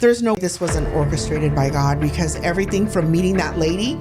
There's no, this wasn't orchestrated by God, because everything from meeting that lady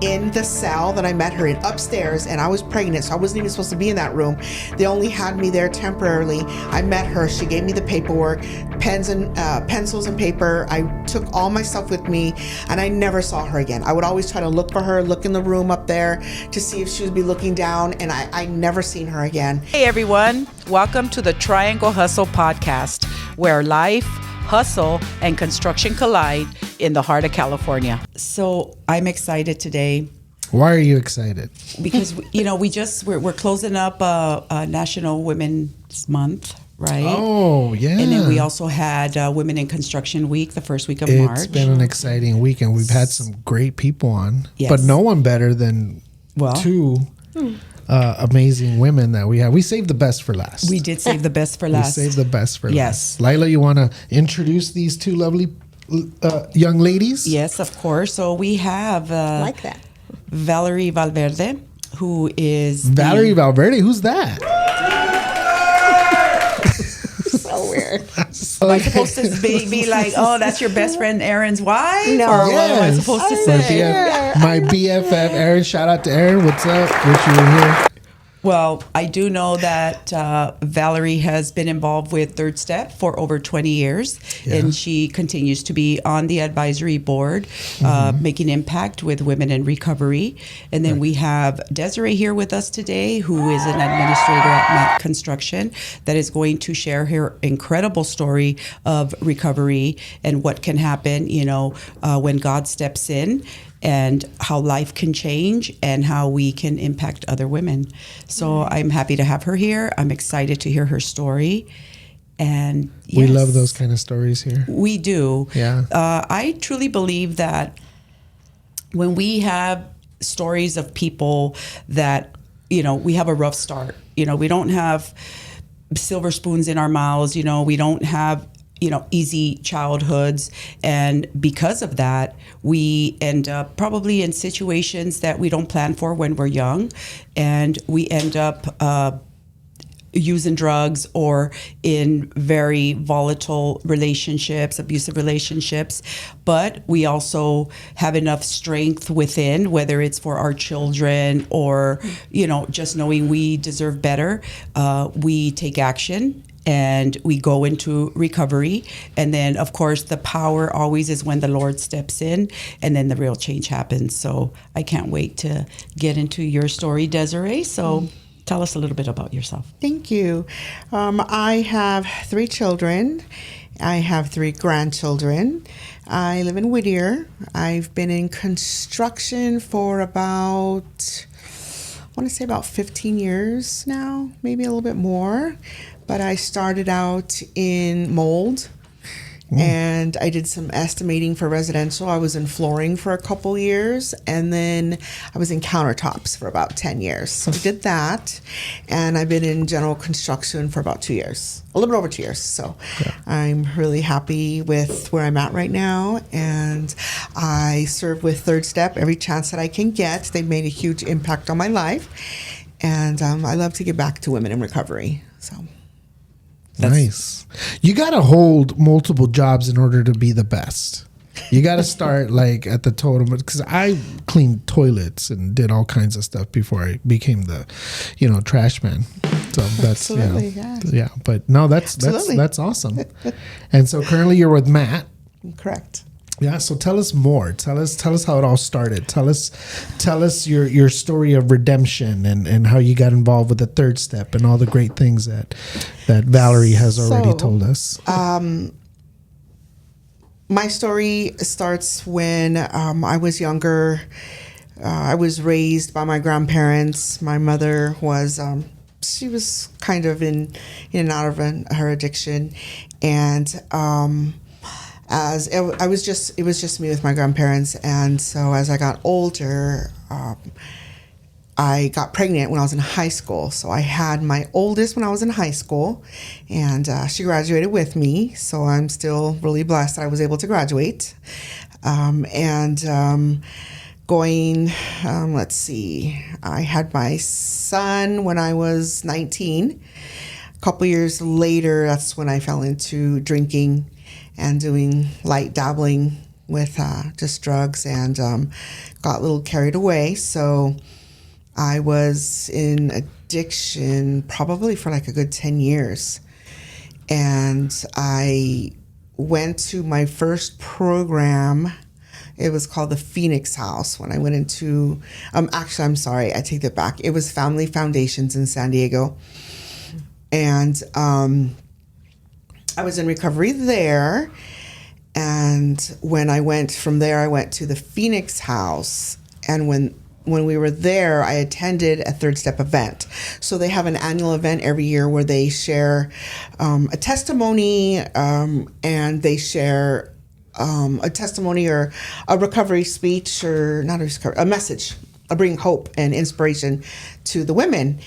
in the cell that I met her in upstairs, and I was pregnant, so I wasn't even supposed to be in that room. They only had me there temporarily. I met her. She gave me the paperwork, pens and pencils and paper. I took all my stuff with me, and I never saw her again. I would always try to look for her, look in the room up there to see if she would be looking down, and I never seen her again. Hey everyone, welcome to the Triangle Hustle podcast, where life, hustle, and construction collide in the heart of California. So I'm excited today. Why are you excited? Because we're closing up National Women's Month, right? Oh, yeah. And then we also had Women in Construction Week, the first week of March. It's been an exciting week, and we've had some great people on. Yes. But no one better than two amazing women that we have. We saved the best for last. We did save the best for last. We saved the best for Yes. last. Lila, you want to introduce these two lovely young ladies? Yes, of course. So we have Like that. Valerie Valverde, who is Valerie Valverde? Who's that? So weird. Am I supposed to be like, oh, that's your best friend Aaron's wife? No. Or what am I Yes. supposed to My say? my BFF, Aaron. Shout out to Aaron. What's up? Wish you were here. Well, I do know that Valerie has been involved with Third Step for over 20 years, and she continues to be on the advisory board, making impact with women in recovery. And then we have Desiree here with us today, who is an administrator at Matt Construction, that is going to share her incredible story of recovery and what can happen, when God steps in, and how life can change and how we can impact other women. So I'm happy to have her here. I'm excited to hear her story. And We yes, love those kind of stories here. We do. Yeah. I truly believe that when we have stories of people that, we have a rough start, we don't have silver spoons in our mouths, we don't have easy childhoods. And because of that, we end up probably in situations that we don't plan for when we're young. And we end up using drugs or in very volatile relationships, abusive relationships. But we also have enough strength within, whether it's for our children or, just knowing we deserve better. We take action. And we go into recovery. And then, of course, the power always is when the Lord steps in, and then the real change happens. So I can't wait to get into your story, Desiree. So tell us a little bit about yourself. Thank you. I have 3 children. I have 3 grandchildren. I live in Whittier. I've been in construction for about 15 years now, maybe a little bit more. But I started out in mold, and I did some estimating for residential. I was in flooring for a couple years, and then I was in countertops for about 10 years. So I did that, and I've been in general construction for about 2 years, a little bit over 2 years. So I'm really happy with where I'm at right now, and I serve with Third Step every chance that I can get. They've made a huge impact on my life, and I love to give back to women in recovery. So. Nice. You got to hold multiple jobs in order to be the best. You got to start like at the totem, because I cleaned toilets and did all kinds of stuff before I became the, trash man. So that's Absolutely, yeah. But no, that's awesome. And so currently you're with Matt. Correct. Yeah, so tell us more. Tell us how it all started. Tell us your story of redemption and how you got involved with the Third Step and all the great things that Valerie has already told us. My story starts when I was younger. I was raised by my grandparents. My mother was she was kind of in and out of her addiction, and it was just me with my grandparents. And so as I got older, I got pregnant when I was in high school. So I had my oldest when I was in high school, and she graduated with me. So I'm still really blessed that I was able to graduate. Let's see, I had my son when I was 19. A couple years later, that's when I fell into drinking and doing light dabbling with just drugs, and got a little carried away. So I was in addiction probably for like a good 10 years. And I went to my first program. It was called the Phoenix House. When I went into, actually, I'm sorry, I take that back. It was Family Foundations in San Diego. And I was in recovery there. And when I went from there, I went to the Phoenix House. And when we were there, I attended a Third Step event. So they have an annual event every year where they share a testimony, and they share a testimony or a recovery speech, or not a recovery, a message, bring hope and inspiration to the women.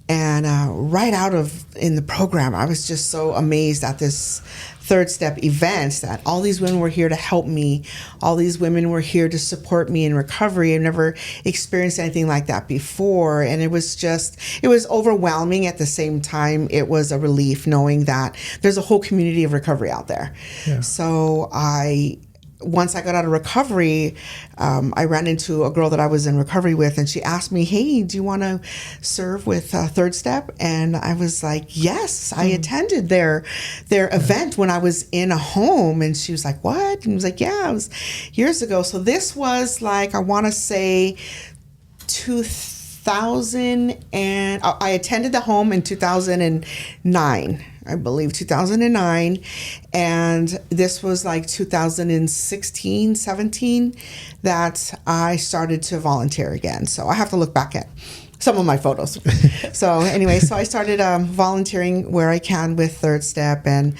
And right out of in the program, I was just so amazed at this Third Step event, that all these women were here to help me. All these women were here to support me in recovery. I've never experienced anything like that before. And it was overwhelming. At the same time, it was a relief knowing that there's a whole community of recovery out there. Yeah. So once I got out of recovery, I ran into a girl that I was in recovery with, and she asked me, "Hey, do you want to serve with Third Step?" And I was like, "Yes." I attended their event when I was in a home, and she was like, "What?" And I was like, "Yeah, it was years ago." So this was like, I want to say 2000, and I attended the home in 2009. I believe 2009, and this was like 2016, 17 that I started to volunteer again. So I have to look back at some of my photos. So anyway, so I started volunteering where I can with Third Step, and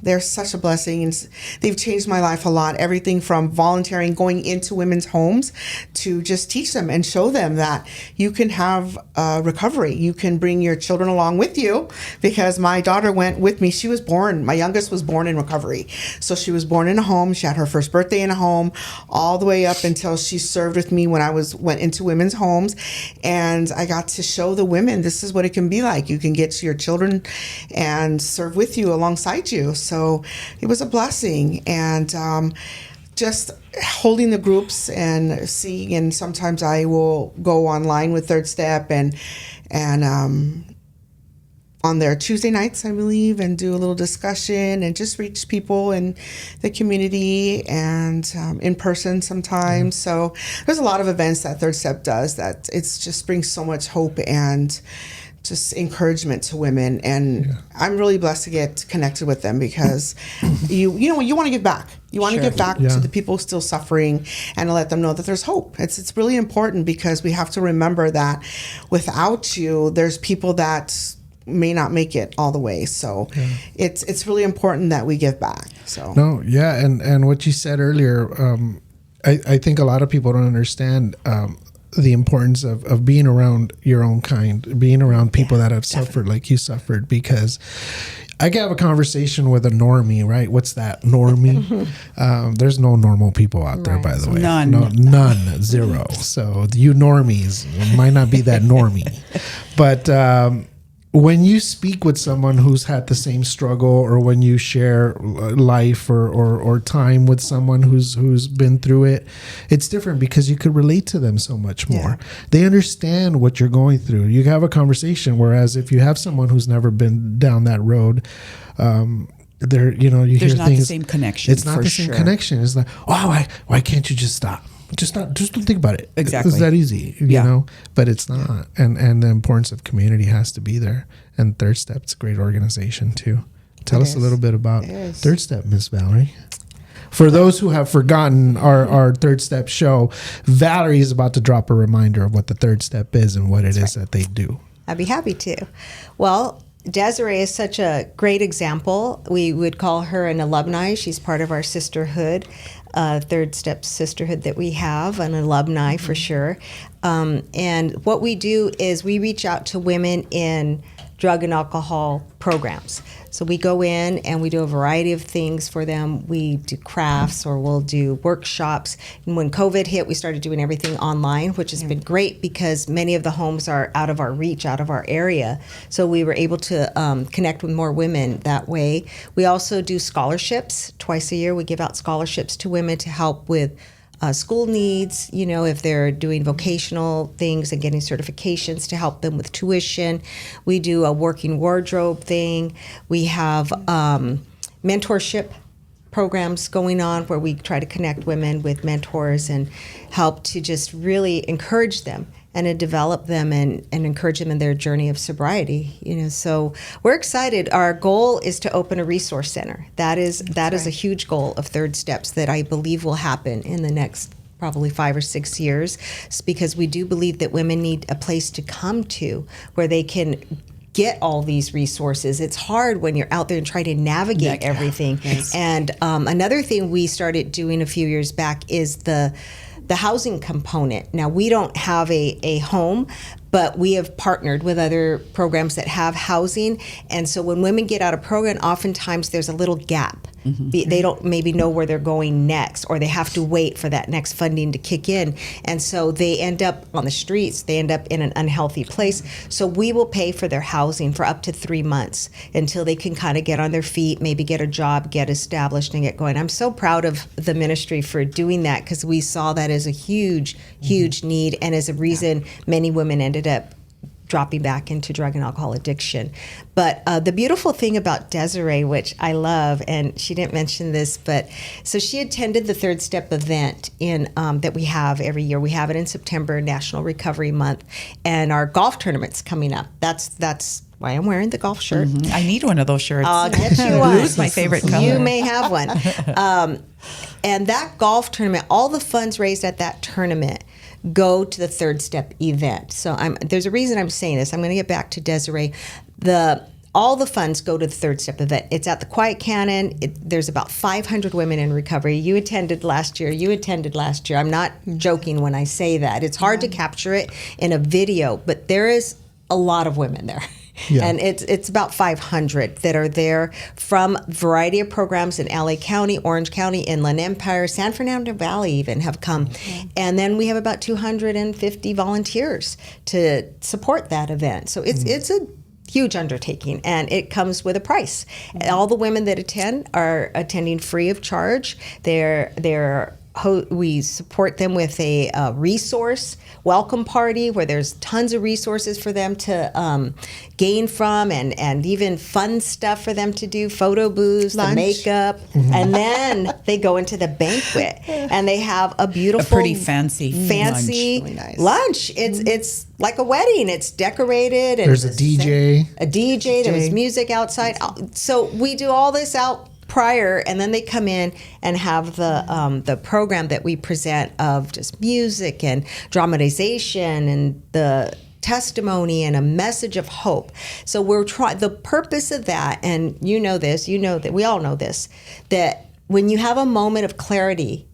they're such a blessing. And they've changed my life a lot. Everything from volunteering, going into women's homes, to just teach them and show them that you can have recovery. You can bring your children along with you, because my daughter went with me. She was born, my youngest was born in recovery. So she was born in a home. She had her first birthday in a home, all the way up until she served with me when I went into women's homes. And I got to show the women, this is what it can be like. You can get to your children and serve with you, alongside you. So it was a blessing. And just holding the groups and seeing, and sometimes I will go online with Third Step and on their Tuesday nights, I believe, and do a little discussion and just reach people in the community, and in person sometimes. So there's a lot of events that Third Step does that it's just brings so much hope and just encouragement to women. And I'm really blessed to get connected with them, because you want to give back. You want to give back to the people still suffering, and to let them know that there's hope. It's really important, because we have to remember that without you, there's people that may not make it all the way. So it's really important that we give back. So and what you said earlier, I think a lot of people don't understand the importance of being around your own kind, being around people that have suffered like you suffered, because I can have a conversation with a normie, right? What's that, normie? There's no normal people out there, by the way. None, zero. So you normies might not be that normie. But when you speak with someone who's had the same struggle, or when you share life or time with someone who's been through it, it's different, because you could relate to them so much more. They understand what you're going through. You have a conversation, whereas if you have someone who's never been down that road, you there's hear not things. The same connection. It's not the same connection. It's like, why can't you just stop? Just don't think about it. Exactly. It's that easy, you know, but it's not. And the importance of community has to be there. And Third Step's a great organization too. Tell us a little bit about Third Step, Miss Valerie. For those who have forgotten our Third Step show, Valerie is about to drop a reminder of what the Third Step is and what it is that they do. I'd be happy to. Well, Desiree is such a great example. We would call her an alumni. She's part of our sisterhood, Third Step sisterhood that we have, an alumni for sure. And what we do is we reach out to women in drug and alcohol programs. So we go in and we do a variety of things for them. We do crafts or we'll do workshops. And when COVID hit, we started doing everything online, which has been great because many of the homes are out of our reach, out of our area. So we were able to connect with more women that way. We also do scholarships. Twice a year, we give out scholarships to women to help with school needs, you know, if they're doing vocational things and getting certifications to help them with tuition. We do a working wardrobe thing. We have mentorship programs going on where we try to connect women with mentors and help to just really encourage them and to develop them and encourage them in their journey of sobriety. You know, so we're excited. Our goal is to open a resource center. That is a huge goal of Third Steps that I believe will happen in the next probably 5 or 6 years. It's because we do believe that women need a place to come to where they can get all these resources. It's hard when you're out there and try to navigate everything. Yes. And another thing we started doing a few years back is the housing component. Now, we don't have a home, but we have partnered with other programs that have housing. And so when women get out of program, oftentimes there's a little gap. Mm-hmm. They don't maybe know where they're going next, or they have to wait for that next funding to kick in. And so they end up on the streets. They end up in an unhealthy place. So we will pay for their housing for up to 3 months until they can kind of get on their feet, maybe get a job, get established, and get going. I'm so proud of the ministry for doing that because we saw that as a huge, huge need and as a reason many women ended up dropping back into drug and alcohol addiction. But the beautiful thing about Desiree, which I love, and she didn't mention this, but so she attended the Third Step event in that we have every year. We have it in September, National Recovery Month, and our golf tournament's coming up. That's why I'm wearing the golf shirt. Mm-hmm. I need one of those shirts. I'll get you one. Blue's my favorite color. You may have one. And that golf tournament, all the funds raised at that tournament go to the Third Step event. So there's a reason I'm saying this. I'm going to get back to Desiree. All the funds go to the Third Step event. It's at the Quiet Cannon. There's about 500 women in recovery. You attended last year. I'm not joking when I say that. It's hard to capture it in a video, but there is a lot of women there. Yeah. And it's about 500 that are there from a variety of programs in LA County, Orange County, Inland Empire, San Fernando Valley even have come. Mm-hmm. And then we have about 250 volunteers to support that event. So it's a huge undertaking, and it comes with a price. Mm-hmm. All the women that attend are attending free of charge. We support them with a resource welcome party where there's tons of resources for them to gain from and even fun stuff for them to do, photo booths, the makeup. Mm-hmm. And then they go into the banquet and they have a pretty fancy lunch. Really nice. Lunch. It's like a wedding. It's decorated. And there's a DJ. There's music outside. So we do all this out prior, and then they come in and have the program that we present of just music and dramatization and the testimony and a message of hope. So we're trying, the purpose of that, and you know that we all know this, that when you have a moment of clarity,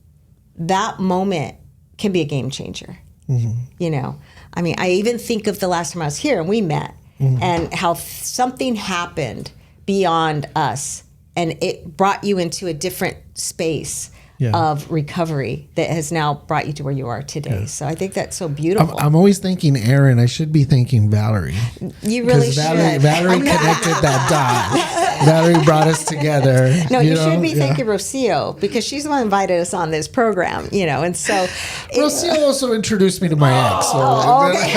that moment can be a game changer. Mm-hmm. You know, I mean, I even think of the last time I was here and we met, mm-hmm. and how something happened beyond us. And it brought you into a different space of recovery that has now brought you to where you are today. Yeah. So I think that's so beautiful. I'm always thanking Aaron. I should be thanking Valerie. You really should. Valerie connected that dot. Valerie brought us together. No, you should be thanking Rocio because she's the one who invited us on this program, you know. And so Rocio also introduced me to my ex. So all right,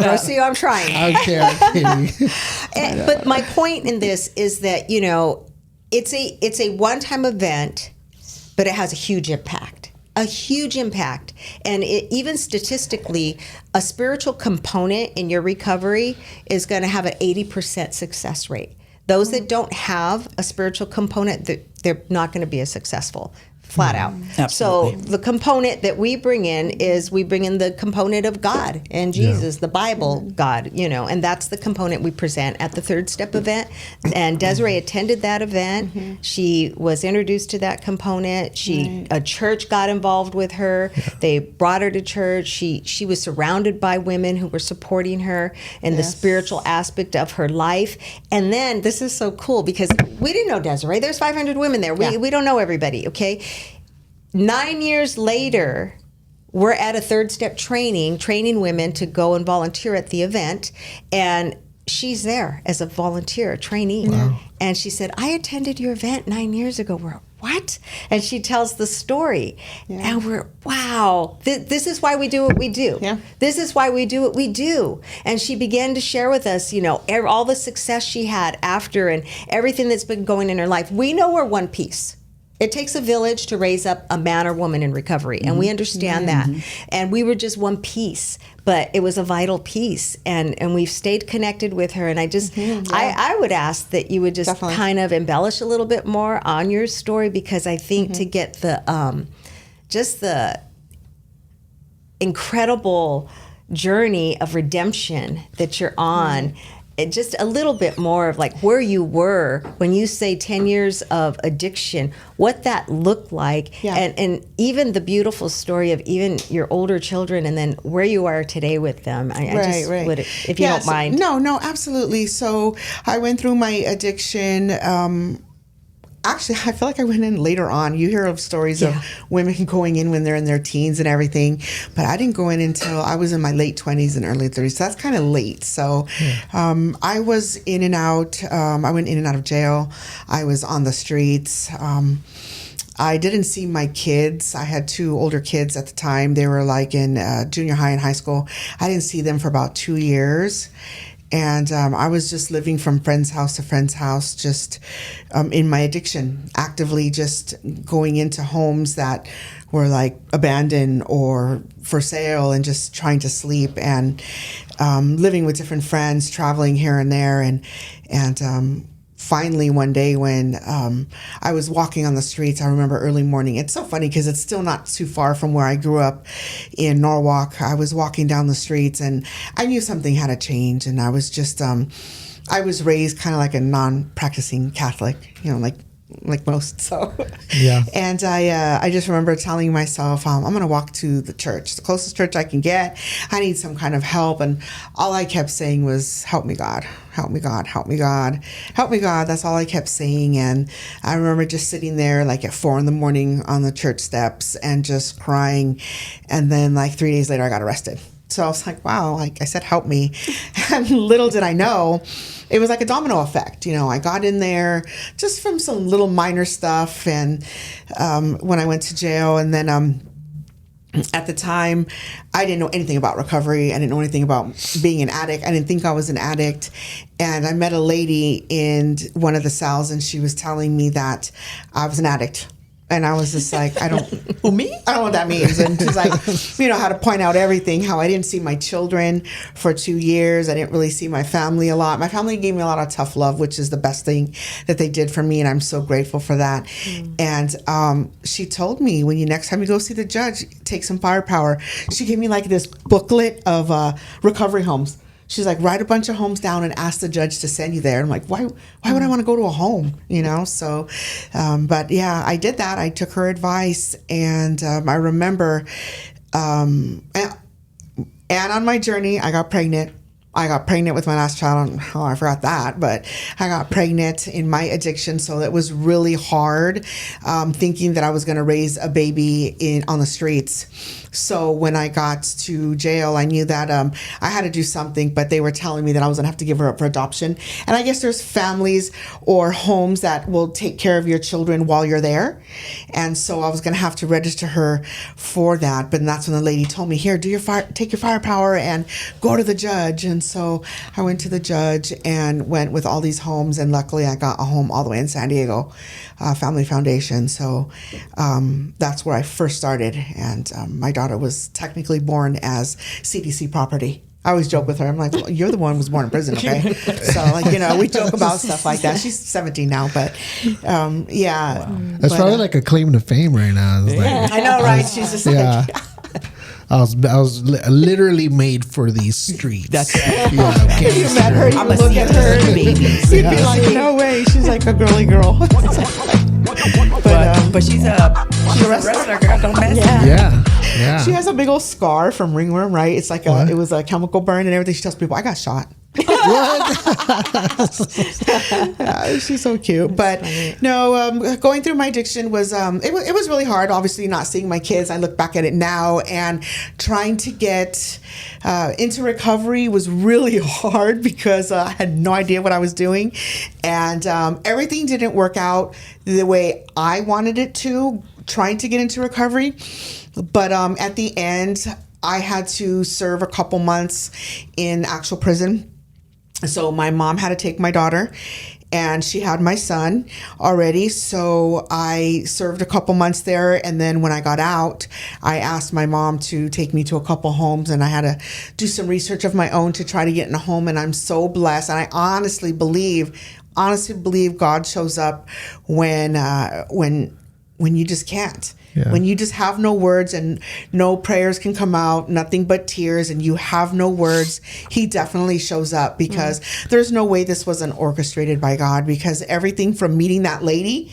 Rocio, I'm trying. Okay. But my point in this is that, you know, it's a one-time event, but it has a huge impact. And even statistically, a spiritual component in your recovery is going to have an 80% success rate. Those that don't have a spiritual component, they're not going to be as successful. flat out. Absolutely. So the component that we bring in is we bring in the component of God and Jesus, the Bible, God, and that's the component we present at the Third Step event. And Desiree attended that event. She was introduced to that component. A church got involved with her. They brought her to church. She was surrounded by women who were supporting her in the spiritual aspect of her life. And then this is so cool because we didn't know Desiree. There's 500 women there. We don't know everybody, okay? 9 years later, we're at a Third Step training women to go and volunteer at the event. And she's there as a volunteer trainee. Wow. And she said, I attended your event 9 years ago. We're, what? And she tells the story. And we're, wow, this is why we do what we do. Yeah. This is why we do what we do. And she began to share with us, all the success she had after and everything that's been going in her life. We know we're one piece. It takes a village to raise up a man or woman in recovery, and we understand that. And we were just one piece, but it was a vital piece, and we've stayed connected with her. And I just, I would ask that you would just kind of embellish a little bit more on your story, because I think to get the, just the incredible journey of redemption that you're on, just a little bit more of like where you were when you say 10 years of addiction, what that looked like, and even the beautiful story of even your older children, and then where you are today with them. I just would, if you don't mind. No, absolutely. So I went through my addiction. Actually, I feel like I went in later on. You hear of stories of women going in when they're in their teens and everything, but I didn't go in until I was in my late 20s and early 30s. So that's kind of late. So I was in and out. I went in and out of jail. I was on the streets. I didn't see my kids. I had 2 older kids at the time. They were like in junior high and high school. I didn't see them for about 2 years. And I was just living from friend's house to friend's house, just in my addiction, actively just going into homes that were like abandoned or for sale, and just trying to sleep, and living with different friends, traveling here and there. And finally one day when I was walking on the streets, I remember early morning. It's so funny because it's still not too far from where I grew up in Norwalk. I was walking down the streets and I knew something had to change. And I was just, I was raised kind of like a non-practicing Catholic, like most. So, and I just remember telling myself, I'm going to walk to the church, the closest church I can get. I need some kind of help. And all I kept saying was, help me, God, help me, God, help me, God, help me, God. That's all I kept saying. And I remember just sitting there like at 4 a.m. on the church steps and just crying. And then like 3 days later, I got arrested. So I was like, wow, like I said, help me. And little did I know, it was like a domino effect. I got in there just from some little minor stuff. And when I went to jail, and then at the time, I didn't know anything about recovery. I didn't know anything about being an addict. I didn't think I was an addict. And I met a lady in one of the cells, and she was telling me that I was an addict. And I was just like, I don't know what that means. And she's like, how to point out everything, how I didn't see my children for 2 years. I didn't really see my family a lot. My family gave me a lot of tough love, which is the best thing that they did for me. And I'm so grateful for that. And she told me, when next time you go see the judge, take some firepower. She gave me like this booklet of recovery homes. She's like, write a bunch of homes down and ask the judge to send you there. And I'm like, why would I want to go to a home? So, but yeah, I did that. I took her advice. And I remember, and on my journey, I got pregnant. I got pregnant with my last child. Oh, I forgot that. But I got pregnant in my addiction. So it was really hard, thinking that I was going to raise a baby on the streets. So when I got to jail, I knew that I had to do something, but they were telling me that I was going to have to give her up for adoption. And I guess there's families or homes that will take care of your children while you're there. And so I was going to have to register her for that. But that's when the lady told me, here, take your firepower and go to the judge. And so I went to the judge and went with all these homes. And luckily I got a home all the way in San Diego, Family Foundation. So that's where I first started. And my daughter was technically born as CDC property. I always joke with her. I'm like, well, you're the one who was born in prison, okay? So, like, we joke about stuff like that. She's 17 now, but yeah. Wow. That's probably like a claim to fame right now. It's like, I know, right? She's just yeah. like, I was literally made for these streets. That's right. Yeah, if you met her, you would look at her, babies. you'd be like, no way. She's like a girly girl. But she's a wrestler girl. Don't mess. Yeah. Yeah. She has a big old scar from ringworm, right? It's like it was a chemical burn and everything. She tells people, I got shot. Yeah, she's so cute. But no, going through my addiction was it was really hard. Obviously, not seeing my kids. I look back at it now, and trying to get into recovery was really hard because I had no idea what I was doing, and everything didn't work out the way I wanted it to. Trying to get into recovery, but at the end, I had to serve a couple months in actual prison. So my mom had to take my daughter, and she had my son already. So I served a couple months there. And then when I got out, I asked my mom to take me to a couple homes, and I had to do some research of my own to try to get in a home. And I'm so blessed. And I honestly believe God shows up when you just can't. Yeah. When you just have no words and no prayers can come out, nothing but tears, and you have no words, he definitely shows up, because there's no way this wasn't orchestrated by God, because everything from meeting that lady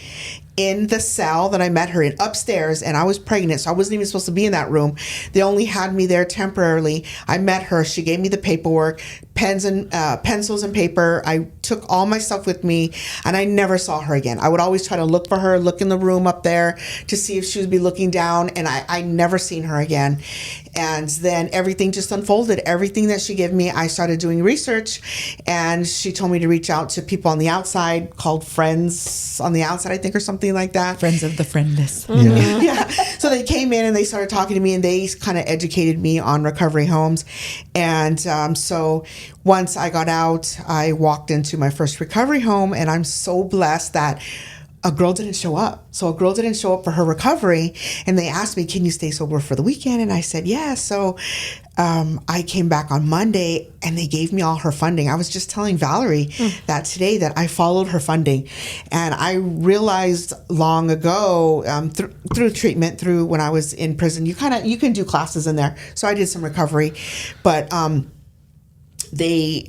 in the cell that I met her in upstairs, and I was pregnant, so I wasn't even supposed to be in that room. They only had me there temporarily. I met her. She gave me the paperwork, pens and pencils and paper. I took all my stuff with me, and I never saw her again. I would always try to look for her, look in the room up there to see if she would be looking down, and I never seen her again. And then everything just unfolded. Everything that she gave me, I started doing research, and she told me to reach out to people on the outside, called Friends on the Outside, I think, or something like that. Friends of the friendless. Yeah. Yeah. So they came in and they started talking to me, and they kind of educated me on recovery homes. And so once I got out, I walked into my first recovery home, and I'm so blessed that a girl didn't show up. So a girl didn't show up for her recovery, and they asked me, can you stay sober for the weekend? And I said, yeah. So I came back on Monday, and they gave me all her funding. I was just telling Valerie that today, that I followed her funding. And I realized long ago, through treatment, through when I was in prison, you can do classes in there. So I did some recovery, but they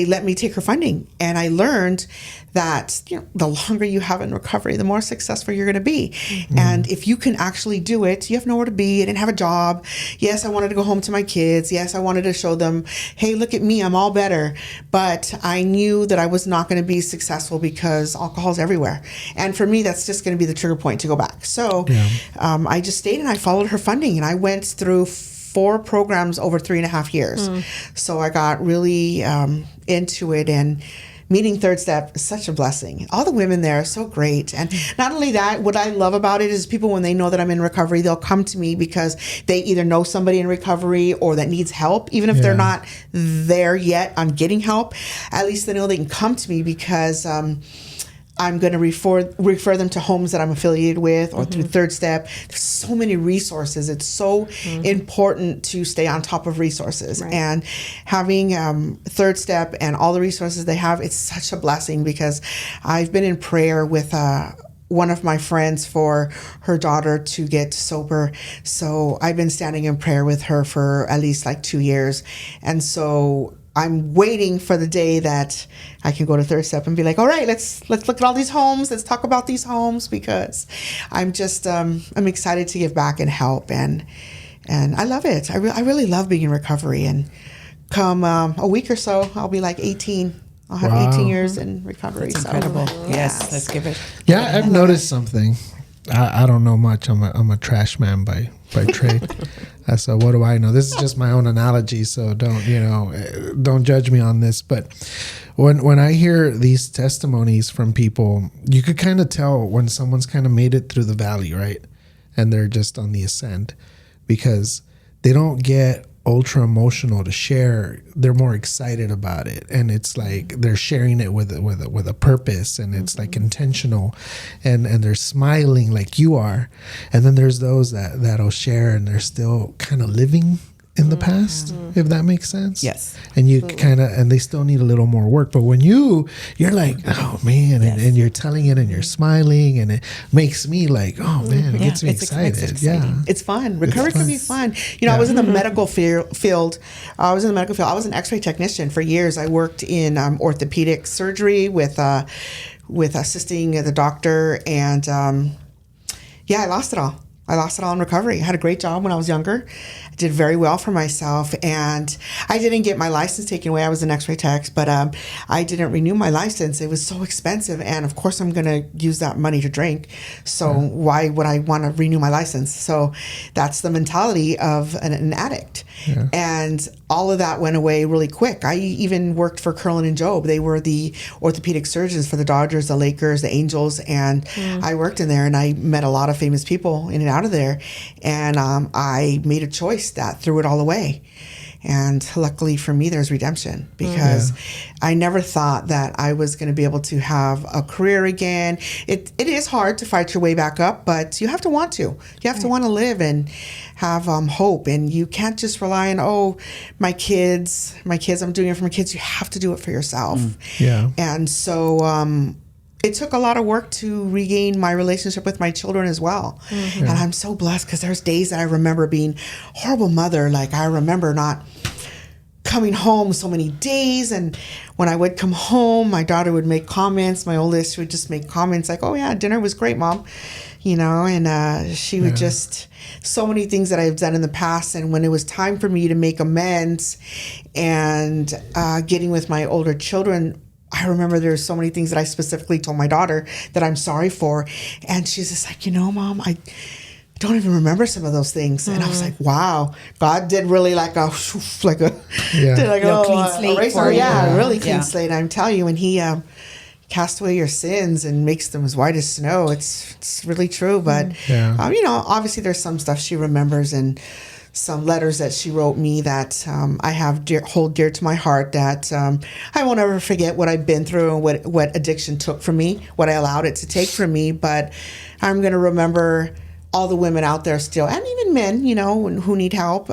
let me take her funding, and I learned that the longer you have in recovery, the more successful you're going to be. Mm-hmm. And if you can actually do it, you have nowhere to be. I didn't have a job. Yes, I wanted to go home to my kids. Yes, I wanted to show them, hey, look at me, I'm all better. But I knew that I was not going to be successful because alcohol's everywhere. And for me, that's just going to be the trigger point to go back. So I just stayed, and I followed her funding, and I went through 4 programs over 3.5 years. So I got really into it, and meeting Third Step is such a blessing. All the women there are so great. And not only that, what I love about it is people, when they know that I'm in recovery, they'll come to me because they either know somebody in recovery or that needs help. Even if they're not there yet on getting help, at least they know they can come to me because I'm going to refer them to homes that I'm affiliated with, or through Third Step. There's so many resources. It's so important to stay on top of resources. Right. And having Third Step and all the resources they have, it's such a blessing, because I've been in prayer with one of my friends for her daughter to get sober. So I've been standing in prayer with her for at least like 2 years. And so I'm waiting for the day that I can go to Third Step and be like, all right, let's look at all these homes. Let's talk about these homes, because I'm just, I'm excited to give back and help. And I love it. I really love being in recovery. And come a week or so, I'll be like 18. I'll have 18 years in recovery. That's incredible. Yes, let's give it. Yeah, I've noticed something. I don't know much. I'm a trash man by trade. So what do I know? This is just my own analogy, so don't judge me on this. But when I hear these testimonies from people, you could kind of tell when someone's kind of made it through the valley, right? And they're just on the ascent, because they don't get ultra emotional to share. They're more excited about it, and it's like they're sharing it with a purpose, and it's like intentional, and they're smiling like you are. And then there's those that'll share, and they're still kind of living in the past, if that makes sense. Yes. And you kind of, and they still need a little more work. But when you're like, oh man, and you're telling it and you're smiling, and it makes me like, oh man, it gets me excited. It's fun. Recovery can be fun. You know, I was in the medical field. I was an X-ray technician for years. I worked in orthopedic surgery with assisting the doctor, and I lost it all. I lost it all in recovery. I had a great job when I was younger. I did very well for myself, and I didn't get my license taken away. I was an X-ray tech, but I didn't renew my license. It was so expensive, and of course I'm going to use that money to drink. So why would I want to renew my license? So that's the mentality of an addict. Yeah. And all of that went away really quick. I even worked for Curlin and Jobe. They were the orthopedic surgeons for the Dodgers, the Lakers, the Angels, and I worked in there, and I met a lot of famous people in and out of there, and I made a choice that threw it all away. And luckily for me, there's redemption, because I never thought that I was going to be able to have a career again. It is hard to fight your way back up, but you have to want to. You have to want to live and have hope. And you can't just rely on, my kids, I'm doing it for my kids. You have to do it for yourself. Yeah. And so it took a lot of work to regain my relationship with my children as well. And I'm so blessed, because there's days that I remember being a horrible mother. Like, I remember not coming home so many days, and when I would come home, my daughter would make comments. My oldest would just make comments like, "Oh yeah, dinner was great, Mom," and she would just, so many things that I've done in the past. And when it was time for me to make amends and getting with my older children, I remember there's so many things that I specifically told my daughter that I'm sorry for. And she's just like, Mom, I don't even remember some of those things. And I was like, wow, God did really like a clean slate for you. Really clean slate. I'm telling you, when he cast away your sins and makes them as white as snow, it's really true. But, obviously there's some stuff she remembers, and some letters that she wrote me that I have hold dear to my heart, that I won't ever forget what I've been through and what addiction took from me, what I allowed it to take from me. But I'm going to remember all the women out there still, and even men, who need help,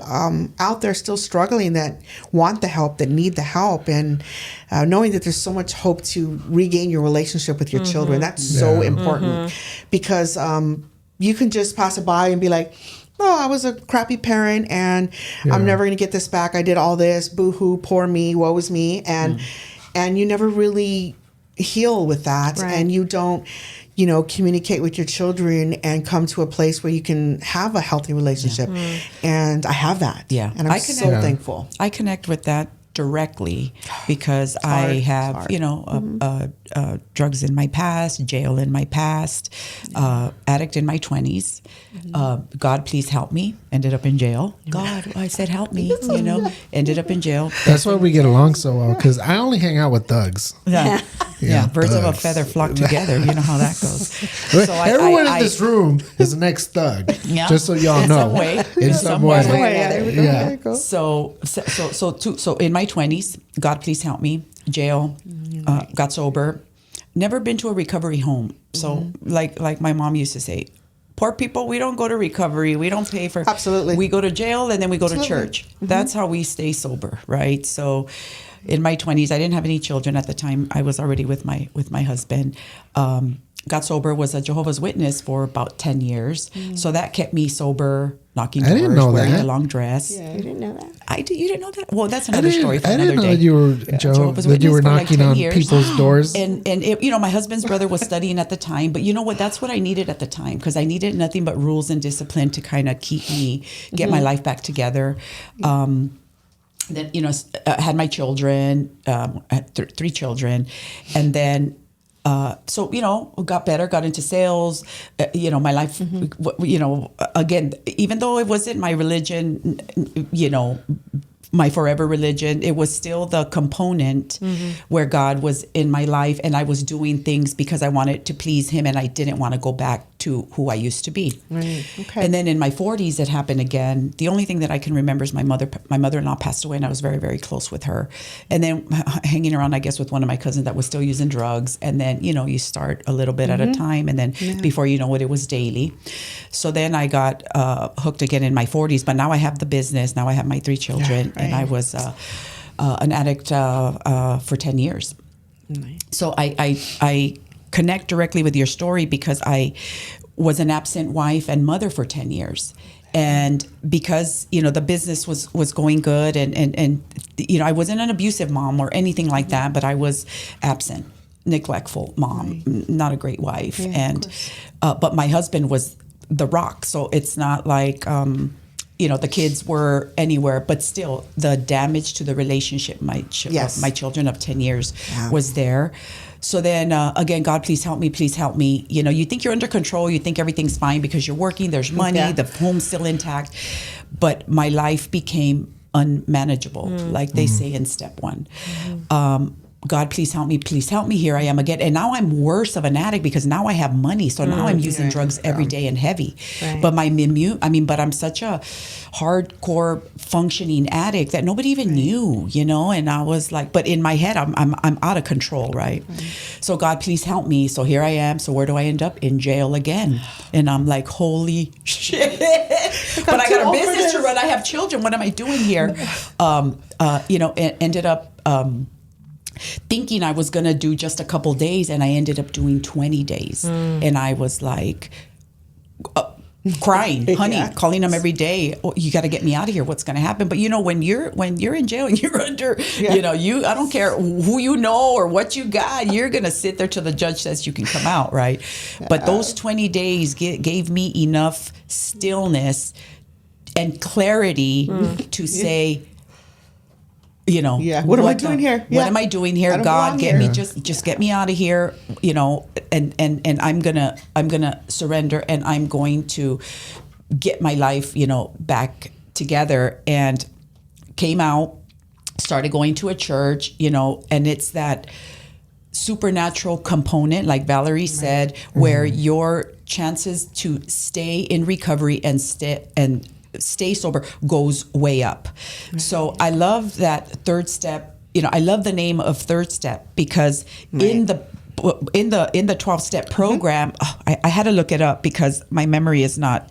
out there still struggling, that want the help, that need the help, and knowing that there's so much hope to regain your relationship with your children. That's so important, because you can just pass it by and be like, I was a crappy parent, and I'm never going to get this back. I did all this, boo-hoo, poor me, woe is me. And you never really heal with that. Right. And you don't, communicate with your children and come to a place where you can have a healthy relationship. And I have that. Yeah. And I'm so thankful. I connect with that directly, because I have, drugs in my past, jail in my past, addict in my 20s. God, please help me. Ended up in jail. God, I said, help me, ended up in jail. That's why we get along so well, because I only hang out with thugs. Yeah, birds of a feather flock together. You know how that goes. So everyone in this room is an ex-thug. Just so y'all know. In some way. There we go. There we go. So in my 20s, God, please help me. Jail, got sober. Never been to a recovery home. So like my mom used to say, poor people, we don't go to recovery. We don't pay for. Absolutely. We go to jail, and then we go to church. That's how we stay sober, right? So in my 20s, I didn't have any children at the time. I was already with my husband. Got sober, was a Jehovah's Witness for about 10 years. So that kept me sober, knocking doors, wearing a long dress. Yeah, you didn't know that? I did. You didn't know that? Well, that's another story for another day. I didn't know that you were Jehovah's Witness, that you were knocking on people's doors. And it, my husband's brother was studying at the time. But you know what? That's what I needed at the time, because I needed nothing but rules and discipline to kind of keep me, get my life back together. Then, had my children, had 3 children. And then, got better, got into sales, my life, again, even though it wasn't my religion, my forever religion, it was still the component where God was in my life, and I was doing things because I wanted to please him, and I didn't want to go back to who I used to be. Right. Okay. And then in my 40s, it happened again. The only thing that I can remember is my mother-in-law passed away, and I was very, very close with her. And then hanging around, I guess, with one of my cousins that was still using drugs. And then, you start a little bit at a time. And then before you know it was daily. So then I got hooked again in my 40s. But now I have the business. Now I have my 3 children. Yeah, right. And I was an addict for 10 years. Nice. So I connect directly with your story because I was an absent wife and mother for 10 years. And because, the business was going good and I wasn't an abusive mom or anything like that, but I was absent, neglectful mom, not a great wife. Yeah, and, but my husband was the rock. So it's not like, the kids were anywhere, but still the damage to the relationship, my children of 10 years was there. So then, again, God, please help me. Please help me. You think you're under control. You think everything's fine because you're working. There's money. The home's still intact. But my life became unmanageable, like they say in step 1. God, please help me. Please help me. Here I am again. And now I'm worse of an addict because now I have money. So now I'm using drugs every day and heavy. Right. But but I'm such a hardcore functioning addict that nobody even knew, and I was like, but in my head, I'm out of control. Right. So God, please help me. So here I am. So where do I end up? In jail again. And I'm like, holy shit. But I got a business to run. I have children. What am I doing here? Ended up, thinking I was going to do just a couple days, and I ended up doing 20 days. And I was like crying, honey, calling them every day. Oh, you got to get me out of here. What's going to happen? But when you're in jail and you're under, I don't care who you know or what you got, you're going to sit there till the judge says you can come out. Right. But those 20 days gave me enough stillness and clarity to say, what am I doing here? What am I doing here? God, get me, just get me out of here, and I'm gonna surrender, and I'm going to get my life, back together. And came out, started going to a church, and it's that supernatural component, like Valerie said, where your chances to stay in recovery and stay sober goes way up. So I love that third step. I love the name of third step because in the 12-step program, I had to look it up because my memory is not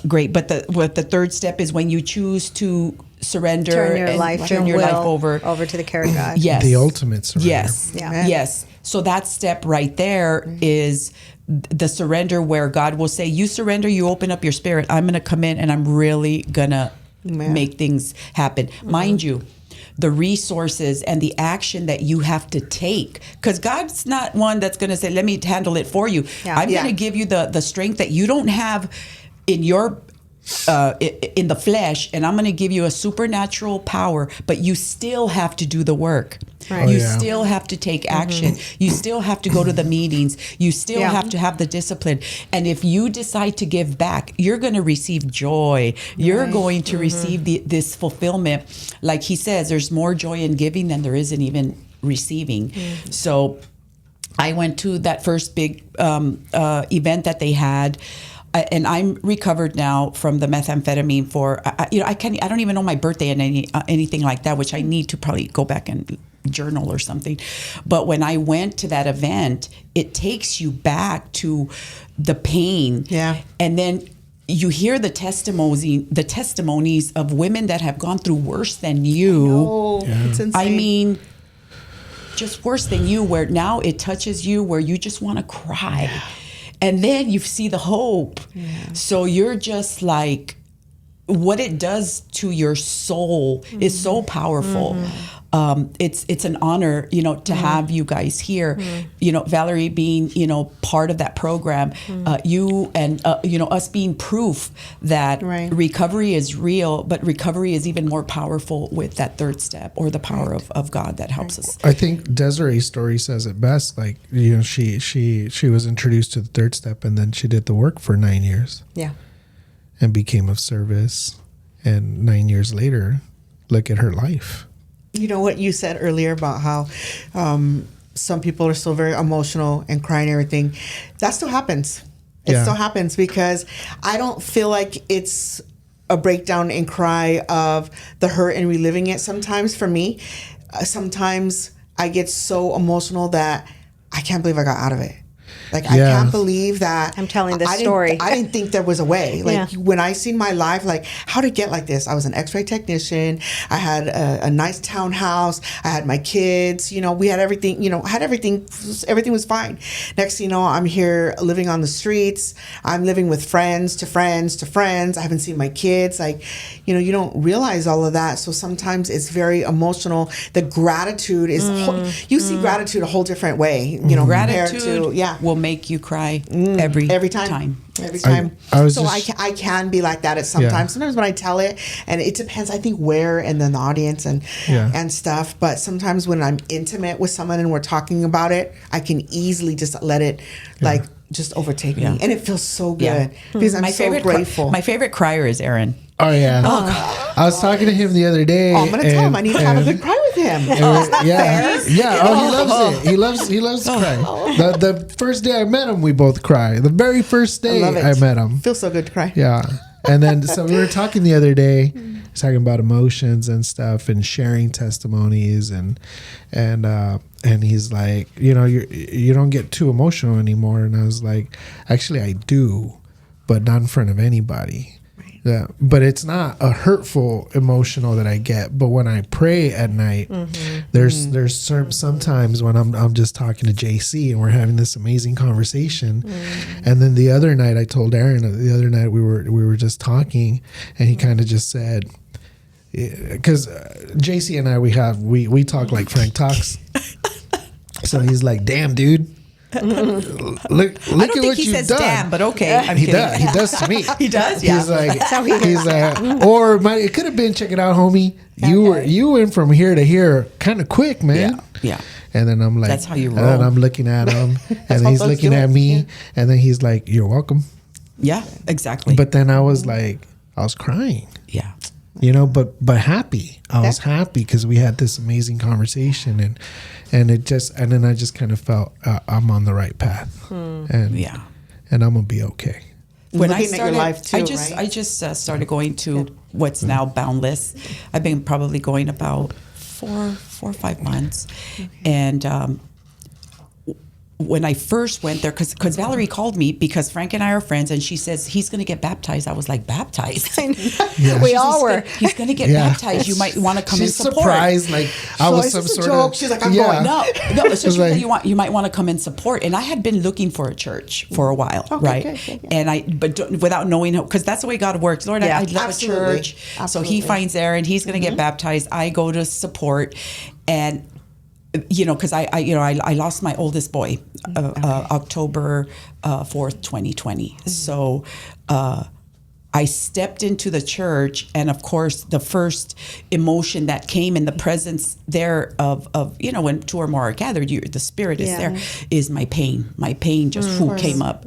great. But the third step is when you choose to surrender, turn your life over to the care of God. Yes, the ultimate surrender. Yes, yes. So that step right there is the surrender, where God will say, you surrender, you open up your spirit. I'm going to come in and I'm really going to make things happen. Mind you, the resources and the action that you have to take, because God's not one that's going to say, let me handle it for you. I'm going to give you the strength that you don't have in your in the flesh, and I'm going to give you a supernatural power, but you still have to do the work. Right. You still have to take action. You still have to go to the meetings. You still have to have the discipline. And if you decide to give back, you're going to receive joy. You're going to receive this fulfillment. Like he says, there's more joy in giving than there is in even receiving. So I went to that first big event that they had. And I'm recovered now from the methamphetamine for, I don't even know my birthday and anything like that, which I need to probably go back and journal or something. But when I went to that event, it takes you back to the pain. Yeah. And then you hear the testimonies of women that have gone through worse than you. It's insane. I mean, just worse than you, where now it touches you where you just want to cry. Yeah. And then you see the hope. Yeah. So you're just like, what it does to your soul is so powerful. It's an honor, to have you guys here. Valerie being, part of that program, you and, us being proof that recovery is real, but recovery is even more powerful with that third step, or the power of God that helps us. I think Desiree's story says it best. Like, she was introduced to the third step, and then she did the work for 9 years. Yeah. And became of service. And 9 years later, look at her life. You know what you said earlier about how some people are still very emotional and crying and everything. That still happens. It Yeah. still happens because I don't feel like it's a breakdown and cry of the hurt and reliving it. Sometimes for me, sometimes I get so emotional that I can't believe I got out of it. Like, I Yeah. can't believe that I'm telling this I story. I didn't think there was a way. Like, Yeah. when I seen my life, like, how to get like this. I was an x-ray technician. I had a nice townhouse. I had my kids. You know, we had everything, you know, had everything. Everything was fine. Next thing you know, I'm here living on the streets. I'm living with friends to friends to friends. I haven't seen my kids. Like, you know, you don't realize all of that. So sometimes it's very emotional. The gratitude is, you see gratitude a whole different way, you know, compared Gratitude to, yeah. will make you cry every time. Every time. I was so just- I can be like that at sometimes. Yeah. Sometimes when I tell it, and it depends, I think, where and then the audience and Yeah. and stuff. But sometimes when I'm intimate with someone and we're talking about it, I can easily just let it like just overtake Yeah. me, and it feels so good Yeah. because I'm so grateful. My favorite crier is Aaron. Oh yeah. I was talking to him the other day. Oh, I'm gonna tell him I need to have a good cry with him. Yeah. Oh, he loves it. He loves to cry. The first day I met him, we both cry. The very first day love it. I met him. Feels so good to cry. Yeah. And then so we were talking the other day, talking about emotions and stuff and sharing testimonies and he's like, you know, you don't get too emotional anymore. And I was like, actually I do, but not in front of anybody. Yeah, but it's not a hurtful emotional that I get. But when I pray at night, there's sometimes when I'm just talking to JC and we're having this amazing conversation, and then the other night I told Aaron, the other night we were just talking, and he kind of just said, because JC and I we talk like Frank talks, so he's like, damn dude. Look I don't at think what he you've says done. damn, but okay. I'm He kidding. does. He does to me. He does, yeah. He's like, he's like, or it could have been. Check it out, homie. You went from here to here kind of quick, man. Yeah. And then I'm like, That's how you And then roll. I'm looking at him, and how he's folks looking do at it. me, Yeah. and then he's like, "You're welcome." Yeah, exactly. But then I was like, I was crying, yeah. you know, but happy. I was happy because we had this amazing conversation, and then I just kind of felt I'm on the right path, and Yeah. and I'm gonna be okay. When I Looking at your started, life too, I right? just started going to what's now Boundless. I've been probably going about four or 5 months, and when I first went there, because Valerie called me because Frank and I are friends, and she says he's going to get baptized. I was like, baptized? We all were. He's going to get Yeah. baptized. You might want to come She's and support. surprised, like I So was is some this a sort joke? of. She's like, I'm going. No, it's just like- you might want to come and support. And I had been looking for a church for a while, Okay, right? good. And without knowing, because that's the way God works. Lord, Yeah, I love absolutely. a church. So Absolutely. he finds Aaron, he's going to get baptized. I go to support. And, you know, because I lost my oldest boy October 4th, 2020. So I stepped into the church, and of course, the first emotion that came in the presence there of you know, when two or more are gathered, the Spirit is there, is my pain. My pain just came up,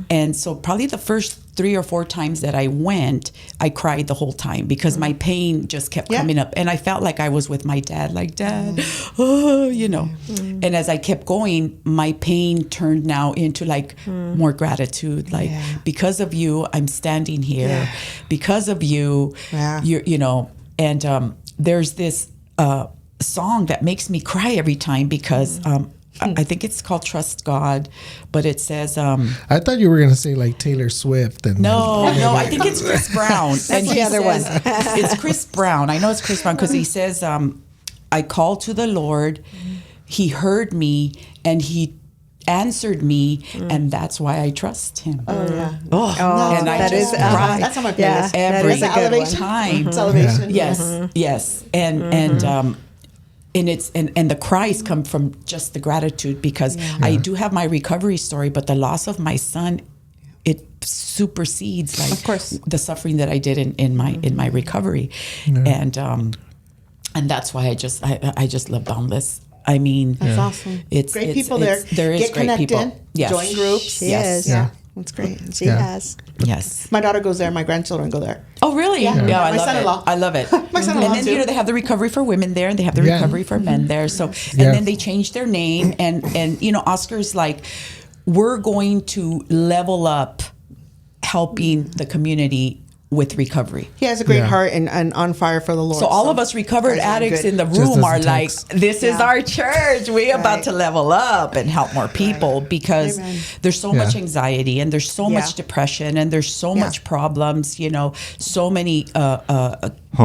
and so probably the first 3 or 4 times that I went, I cried the whole time because my pain just kept coming up, and I felt like I was with my dad, like, Dad, oh, you know. And as I kept going, my pain turned now into like more gratitude, like because of you, I'm standing here. Because of you, you know. And there's this song that makes me cry every time because I think it's called Trust God, but it says I thought you were gonna say like Taylor Swift and no, I think it's Chris Brown. And the he other says, one. it's Chris Brown. I know it's Chris Brown because he says, I called to the Lord, he heard me, and he answered me, and that's why I trust him. Oh, yeah. And I that just is- cry That's on my playlist. Yeah, that every is a good one. time. Celebration. Yes. And it's and the cries come from just the gratitude because I do have my recovery story, but the loss of my son, it supersedes like Of course. the suffering that I did in my recovery, and that's why I just love Boundless. I mean, That's awesome. It's Great people there. There is Get great connected. people. Yes. Join groups. She Yes. is. Yeah. That's great. She Yeah. has. Yes. My daughter goes there. My grandchildren go there. Oh, really? Yeah. Yeah, I My love son-in-law. it. I love it. My son-in-law And then, too. you know, they have the recovery for women there, and they have the Yeah. recovery for men there. So, and Yeah. then they changed their name, and you know, Oscar's like, we're going to level up helping the community with recovery. He has a great Yeah. heart and on fire for the Lord. So all of us recovered guys are addicts good. in the Just room as are it like, takes. this is Yeah. our church. We're about Right. to level up and help more people because Amen. there's so Yeah. much anxiety and there's so Yeah. much depression and there's so Yeah. much problems. You know, so many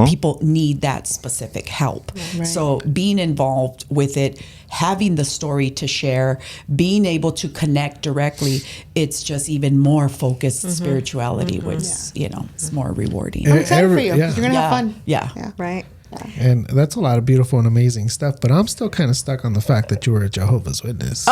people need that specific help. Right. So being involved with it, having the story to share, being able to connect directly, it's just even more focused spirituality, which, you know, it's more rewarding. I'm excited for Every- you. yeah. You're gonna have fun. Yeah. Right. And that's a lot of beautiful and amazing stuff. But I'm still kind of stuck on the fact that you were a Jehovah's Witness.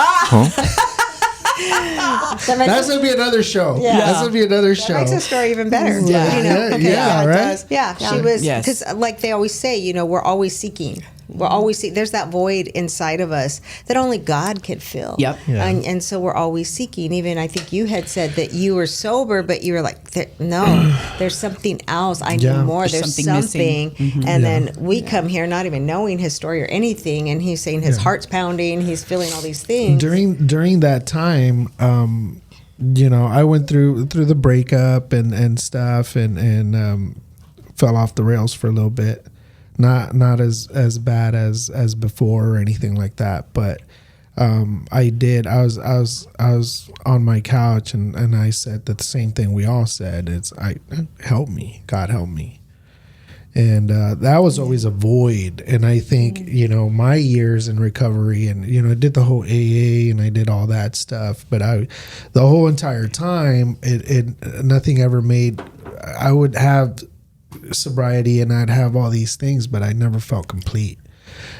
That's gonna be another show. Yeah. That's gonna be another show. That makes the story even better. Yeah. You know? Yeah, it right? does. Yeah, she was, Yes. because like they always say, you know, we're always seeking. We're always there's that void inside of us that only God could fill. Yep. Yeah. And so we're always seeking. Even I think you had said that you were sober, but you were like, no, there's something else. I need Yeah. more. There's There's something something. missing. And then we come here not even knowing his story or anything, and he's saying his heart's pounding. He's feeling all these things. During that time, you know, I went through the breakup and stuff, and fell off the rails for a little bit. Not as bad as before or anything like that, but I did. I was on my couch and I said that the same thing we all said. It's help me, God help me. And that was always a void. And I think, you know, my years in recovery and, you know, I did the whole AA and I did all that stuff. But the whole entire time, it nothing ever made, I would have sobriety and I'd have all these things, but I never felt complete.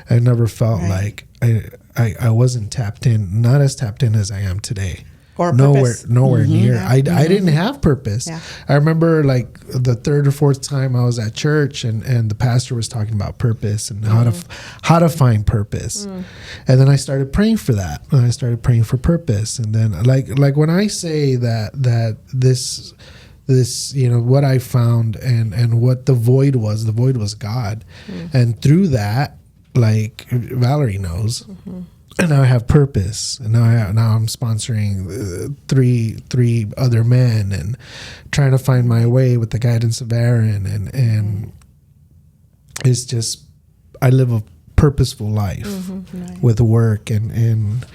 I never felt like I wasn't tapped in, not as tapped in as I am today. Or nowhere purpose. near. I didn't have purpose. Yeah. I remember like the third or fourth time I was at church and the pastor was talking about purpose and how to find purpose. And then I started praying for that. And I started praying for purpose. And then like when I say that this, you know, what I found and what the void was God. And through that, like Valerie knows, and now I have purpose, and now I'm sponsoring three other men and trying to find my way with the guidance of Aaron, and it's just I live a purposeful life with work and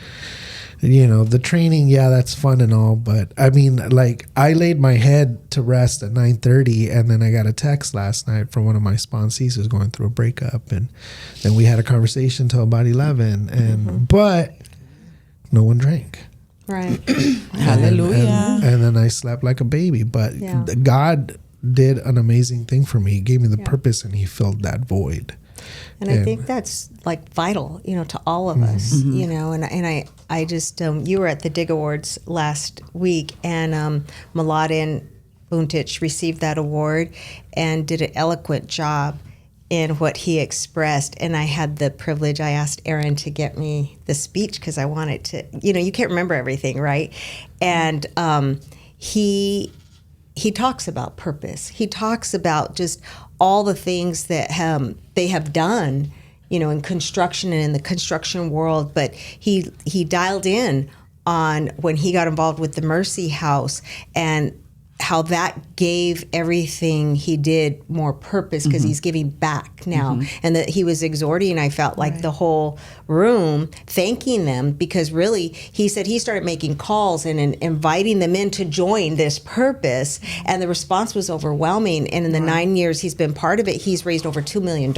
you know, the training, yeah, that's fun and all, but I mean, like, I laid my head to rest at 9:30, and then I got a text last night from one of my sponsees who's going through a breakup, and then we had a conversation till about 11, and but no one drank. Right. Hallelujah. And then I slept like a baby, but Yeah. God did an amazing thing for me. He gave me the purpose, and He filled that void. And I think that's like vital, you know, to all of us, you know, and I just, you were at the Dig Awards last week, and Mladen Buntich received that award and did an eloquent job in what he expressed. And I had the privilege, I asked Aaron to get me the speech because I wanted to, you know, you can't remember everything, right? And he talks about purpose. He talks about just all the things that they have done, you know, in construction and in the construction world. But he dialed in on when he got involved with the Mercy House and how that gave everything he did more purpose because he's giving back now. And that he was exhorting, I felt like the whole room, thanking them because really he said he started making calls and inviting them in to join this purpose. And the response was overwhelming. And in the 9 years he's been part of it, he's raised over $2 million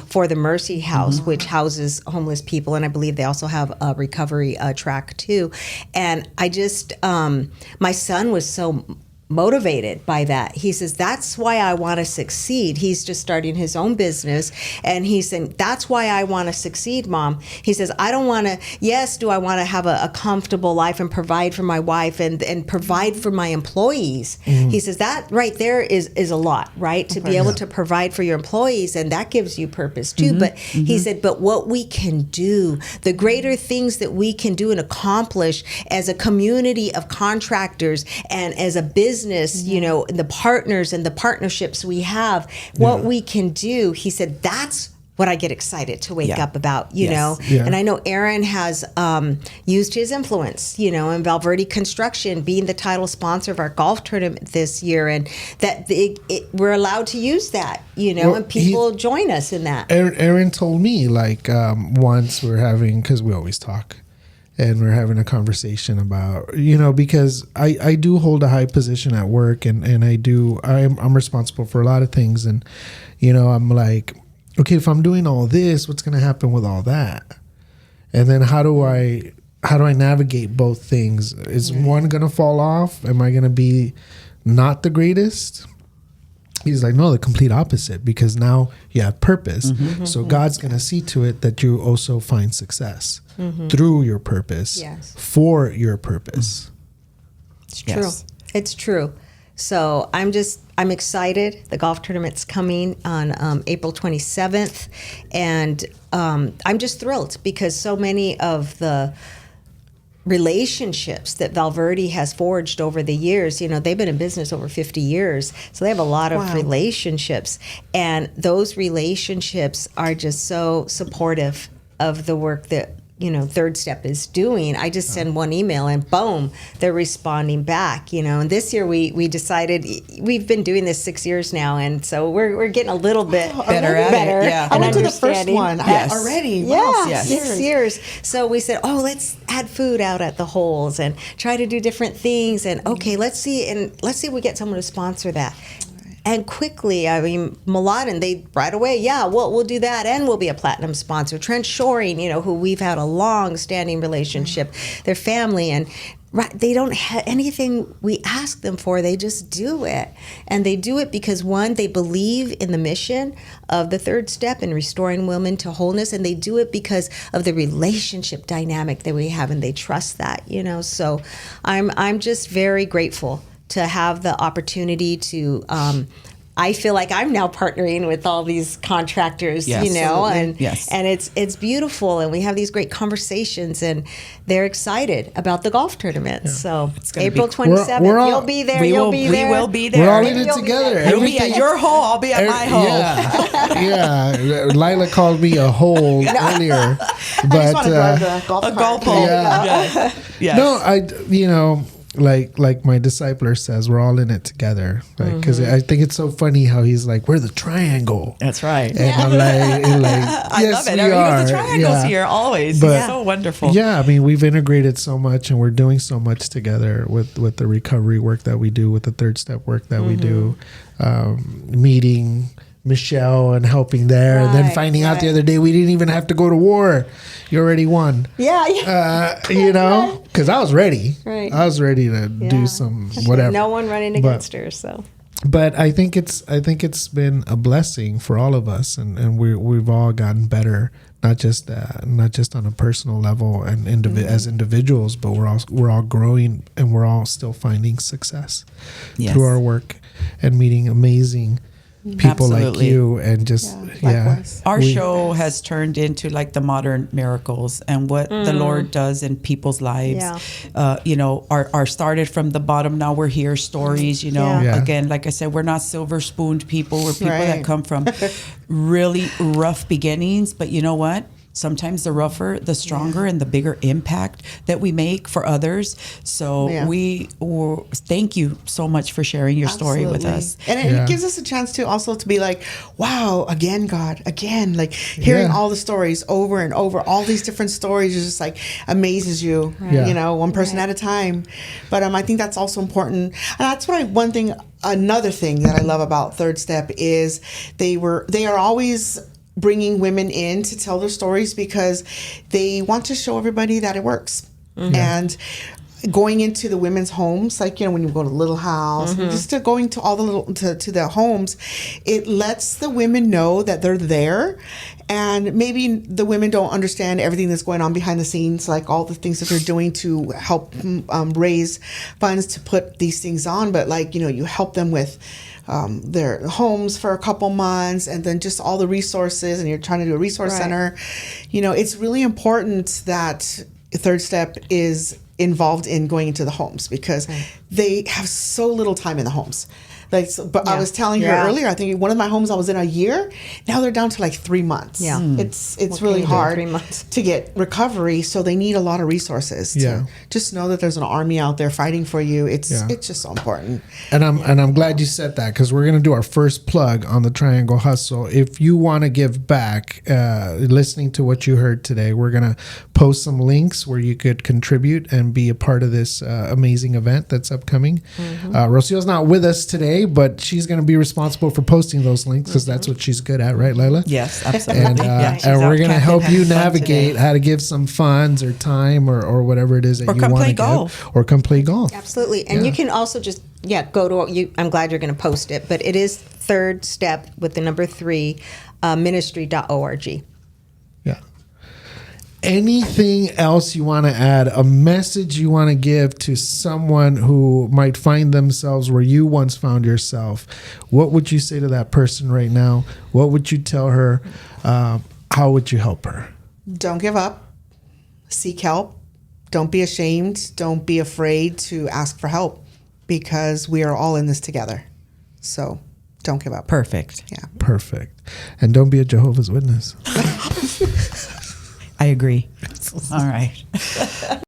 for the Mercy House, which houses homeless people. And I believe they also have a recovery track too. And I just, my son was so motivated by that. He says, that's why I want to succeed. He's just starting his own business. And he's saying, that's why I want to succeed, Mom. He says, I don't want to, yes, do I want to have a comfortable life and provide for my wife and provide for my employees? He says, that right there is a lot, right? To be able to provide for your employees, and that gives you purpose too. But he said, but what we can do, the greater things that we can do and accomplish as a community of contractors and as a business, you know, the partners and the partnerships we have, what we can do, he said, that's what I get excited to wake Yeah. up about, you Yes. know. Yeah. And I know Aaron has used his influence, you know, in Valverde Construction, being the title sponsor of our golf tournament this year, and that we're allowed to use that, you know, Well, and people join us in that. Aaron told me, like, once we're having, because we always talk, and we're having a conversation about, you know, because I do hold a high position at work, and I'm responsible for a lot of things, and, you know, I'm like, okay, if I'm doing all this, what's going to happen with all that? And then how do I navigate both things? Is one going to fall off? Am I going to be not the greatest? He's like, no, the complete opposite, because now you have purpose. So God's going to see to it that you also find success through your purpose, Yes. for your purpose. It's true. Yes. It's true. So I'm excited. The golf tournament's coming on April 27th. And I'm just thrilled because so many of the relationships that Valverde has forged over the years, you know, they've been in business over 50 years. So they have a lot of relationships. And those relationships are just so supportive of the work that, you know, Third Step is doing. I just send one email and boom, they're responding back, you know. And this year we decided, we've been doing this 6 years now, and so we're getting a little bit Better at it, yeah. I went to the first understanding. one Yes. already. Yeah, Wow, Yes. 6 years. So we said, oh, let's add food out at the holes and try to do different things. And okay, let's see if we get someone to sponsor that. And quickly, I mean, Mladen, they right away, yeah, we'll do that, and we'll be a platinum sponsor. Trent Shoring, you know, who we've had a long-standing relationship, their family, and they don't have anything we ask them for. They just do it, and they do it because one, they believe in the mission of the Third Step in restoring women to wholeness, and they do it because of the relationship dynamic that we have, and they trust that, you know. So, I'm just very grateful to have the opportunity to I feel like I'm now partnering with all these contractors, Yes. you know, Absolutely. and it's beautiful, and we have these great conversations, and they're excited about the golf tournament. So gonna April be- 27th, We're all- you'll be there. We You'll will be be there. We're all in it You'll be together. there. You'll be at your hole, I'll be at my hole. Yeah. Lila called me a hole earlier, I just but want to drive the golf A cart. golf hole. Yeah. Yes. Yes. no, you know, like my discipler says, we're all in it together. Like, because I think it's so funny how he's like, we're the triangle. That's right. And I'm like, I yes, love it. we I mean, are. the triangles Yeah. here always. But- It's so wonderful. Yeah, I mean, we've integrated so much, and we're doing so much together with the recovery work that we do, with the Third Step work that we do, meeting Michelle and helping there, and then Right, finding out the other day we didn't even have to go to war. You already won. Yeah. You know, because I was ready. Right. I was ready to do some whatever. No one running against her. So But I think it's been a blessing for all of us, and we've all gotten better, not just on a personal level and as individuals, but we're all growing, and we're all still finding success through our work and meeting amazing people like Absolutely. you, and just likewise. Our show has turned into like the modern miracles and what the Lord does in people's lives. Yeah. You know, our started from the bottom. Now we're here. Stories. You know, Yeah. again, like I said, we're not silver spooned people. We're people that Right. come from really rough beginnings. But you know what? Sometimes the rougher, the stronger, and the bigger impact that we make for others. So we thank you so much for sharing your story with Absolutely. us. And it gives us a chance to also to be like, wow, again, God, again, like hearing all the stories over and over, all these different stories is just like amazes you, Yeah. you know, one person at a time. But I think that's also important. And that's what another thing that I love about Third Step is they are always bringing women in to tell their stories because they want to show everybody that it works. And going into the women's homes, like, you know, when you go to Little House, just to going to all the to the homes, it lets the women know that they're there. And maybe the women don't understand everything that's going on behind the scenes, like all the things that they're doing to help raise funds to put these things on. But like, you know, you help them with their homes for a couple months, and then just all the resources, and you're trying to do a resource center. You know, it's really important that Third Step is involved in going into the homes because they have so little time in the homes. Like, but I was telling her earlier, I think one of my homes I was in a year, now they're down to like 3 months. Yeah. It's What really can you do in hard 3 months? to get recovery, so they need a lot of resources. To just know that there's an army out there fighting for you. It's just so important. And I'm glad you said that, because we're going to do our first plug on the Triangle Hustle. If you want to give back, listening to what you heard today, we're going to post some links where you could contribute and be a part of this amazing event that's upcoming. Rocio's not with us today, but she's going to be responsible for posting those links, because that's what she's good at, right, Layla? Yes, absolutely. And, and we're going to help you navigate how to give some funds or time or whatever it is that you want to give. Or come play golf. Absolutely. And you can also just, go to, I'm glad you're going to post it, but it is third step with the number 3, ministry.org. Yeah. Anything else you want to add? A message you want to give to someone who might find themselves where you once found yourself? What would you say to that person right now? What would you tell her? How would you help her? Don't give up. Seek help. Don't be ashamed. Don't be afraid to ask for help, because we are all in this together. So don't give up. Perfect. Yeah. Perfect. And don't be a Jehovah's Witness. I agree. All right.